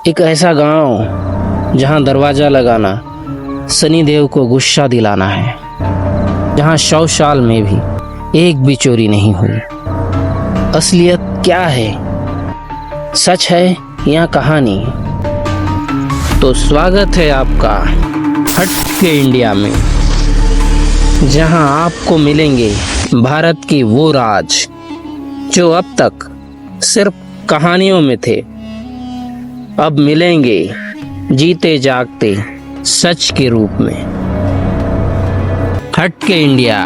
एक ऐसा गांव जहां दरवाजा लगाना सनी देओल को गुस्सा दिलाना है, जहां 100 साल में भी एक भी चोरी नहीं हुई। असलियत क्या है, सच है या कहानी? तो स्वागत है आपका हटके इंडिया में, जहां आपको मिलेंगे भारत के वो राज जो अब तक सिर्फ कहानियों में थे। अब मिलेंगे जीते जागते सच के रूप में। हटके इंडिया,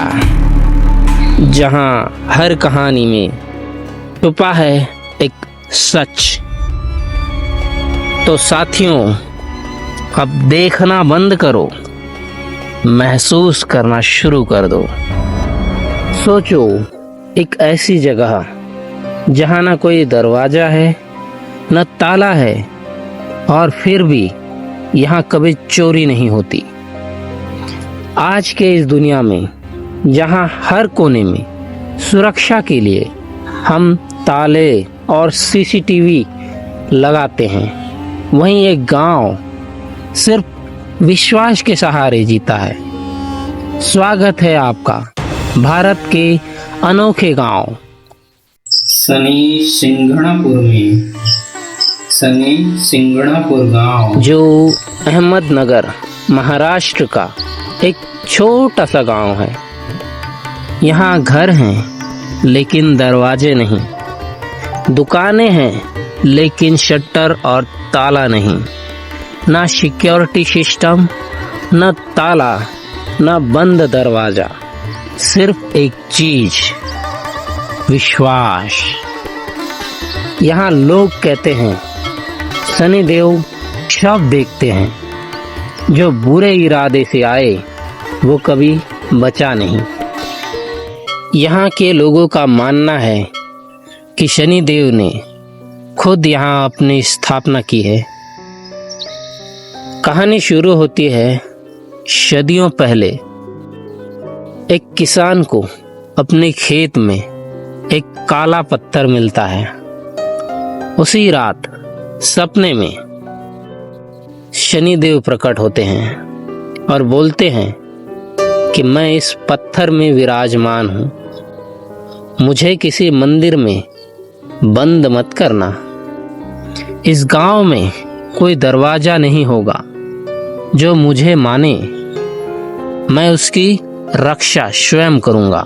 जहां हर कहानी में छुपा है एक सच। तो साथियों, अब देखना बंद करो, महसूस करना शुरू कर दो। सोचो, एक ऐसी जगह जहां ना कोई दरवाजा है न ताला है, और फिर भी यहाँ कभी चोरी नहीं होती। आज के इस दुनिया में जहाँ हर कोने में सुरक्षा के लिए हम ताले और सीसीटीवी लगाते हैं, वहीं एक गांव सिर्फ विश्वास के सहारे जीता है। स्वागत है आपका भारत के अनोखे गांव सनी सिंगणापुर गांव, जो अहमदनगर महाराष्ट्र का एक छोटा सा गांव है। यहाँ घर हैं लेकिन दरवाजे नहीं, दुकानें हैं लेकिन शटर और ताला नहीं, ना सिक्योरिटी सिस्टम, न ताला, न बंद दरवाजा, सिर्फ एक चीज, विश्वास। यहाँ लोग कहते हैं सनी देओल शव देखते हैं, जो बुरे इरादे से आए वो कभी बचा नहीं। यहाँ के लोगों का मानना है कि सनी देओल ने खुद यहाँ अपनी स्थापना की है। कहानी शुरू होती है सदियों पहले। एक किसान को अपने खेत में एक काला पत्थर मिलता है। उसी रात सपने में शनि देव प्रकट होते हैं और बोलते हैं कि मैं इस पत्थर में विराजमान हूँ, मुझे किसी मंदिर में बंद मत करना। इस गांव में कोई दरवाजा नहीं होगा जो मुझे माने, मैं उसकी रक्षा स्वयं करूँगा।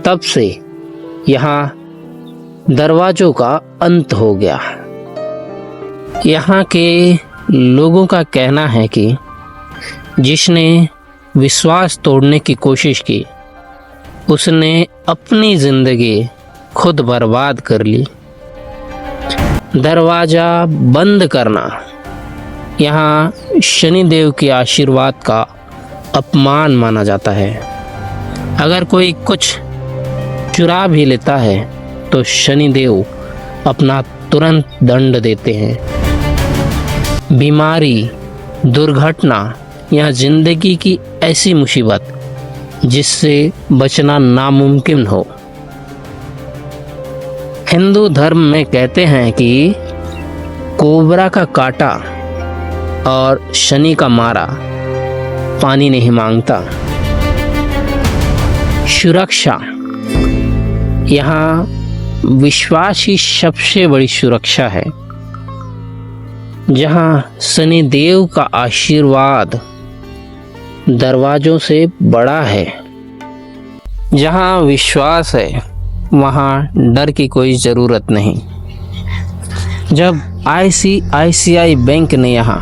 तब से यहाँ दरवाजों का अंत हो गया। यहाँ के लोगों का कहना है कि जिसने विश्वास तोड़ने की कोशिश की, उसने अपनी जिंदगी खुद बर्बाद कर ली। दरवाजा बंद करना यहाँ शनिदेव के आशीर्वाद का अपमान माना जाता है। अगर कोई कुछ चुरा भी लेता है तो शनिदेव अपना तुरंत दंड देते हैं। बीमारी, दुर्घटना या जिंदगी की ऐसी मुसीबत जिससे बचना नामुमकिन हो। हिंदू धर्म में कहते हैं कि कोबरा का काटा और शनि का मारा पानी नहीं मांगता। सुरक्षा, यहाँ विश्वास ही सबसे बड़ी सुरक्षा है। जहाँ शनि देव का आशीर्वाद दरवाजों से बड़ा है। जहाँ विश्वास है वहाँ डर की कोई ज़रूरत नहीं। जब ICICI बैंक ने यहाँ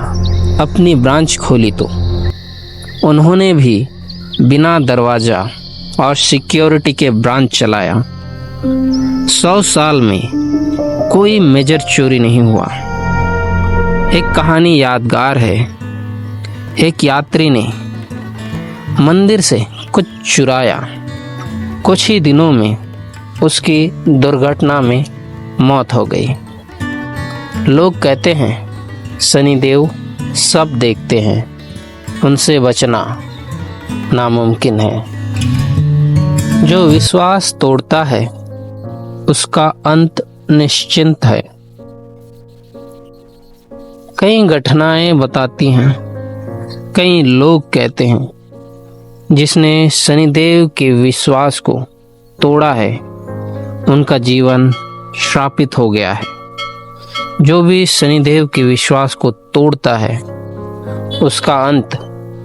अपनी ब्रांच खोली तो उन्होंने भी बिना दरवाज़ा और सिक्योरिटी के ब्रांच चलाया। 100 साल में कोई मेजर चोरी नहीं हुआ। एक कहानी यादगार है। एक यात्री ने मंदिर से कुछ चुराया, कुछ ही दिनों में उसकी दुर्घटना में मौत हो गई। लोग कहते हैं सनी देव सब देखते हैं, उनसे बचना नामुमकिन है। जो विश्वास तोड़ता है उसका अंत निश्चिंत है। कई घटनाएं बताती हैं, कई लोग कहते हैं, जिसने शनिदेव के विश्वास को तोड़ा है उनका जीवन श्रापित हो गया है। जो भी शनिदेव के विश्वास को तोड़ता है उसका अंत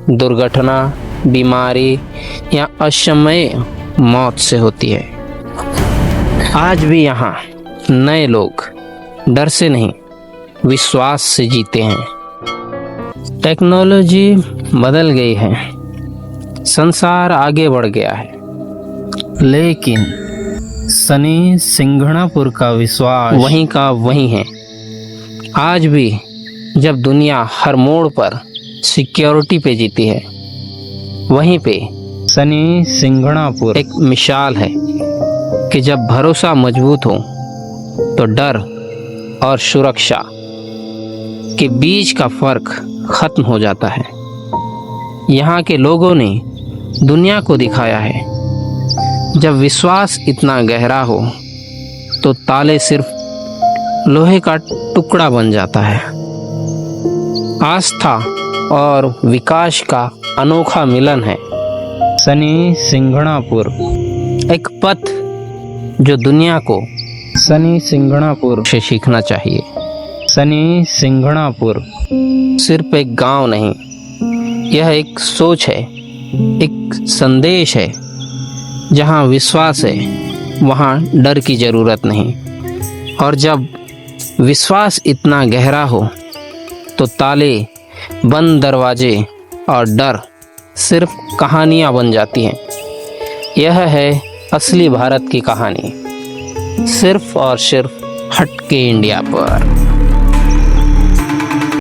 दुर्घटना, बीमारी या असमय मौत से होती है। आज भी यहाँ नए लोग डर से नहीं, विश्वास से जीते हैं। टेक्नोलॉजी बदल गई है, संसार आगे बढ़ गया है, लेकिन शनि सिंघणापुर का विश्वास वहीं का वहीं है। आज भी जब दुनिया हर मोड़ पर सिक्योरिटी पे जीती है, वहीं पे शनि सिंघणापुर एक मिसाल है कि जब भरोसा मजबूत हो तो डर और सुरक्षा के बीच का फर्क खत्म हो जाता है। यहाँ के लोगों ने दुनिया को दिखाया है, जब विश्वास इतना गहरा हो तो ताले सिर्फ लोहे का टुकड़ा बन जाता है। आस्था और विकास का अनोखा मिलन है शनि सिंघणापुर, एक पथ जो दुनिया को शनि सिंघणापुर से सीखना चाहिए। शनि सिंघणापुर सिर्फ एक गांव नहीं, यह एक सोच है, एक संदेश है। जहां विश्वास है वहां डर की जरूरत नहीं, और जब विश्वास इतना गहरा हो तो ताले, बंद दरवाजे और डर सिर्फ कहानियां बन जाती हैं। यह है असली भारत की कहानी, सिर्फ और सिर्फ हटके इंडिया पर।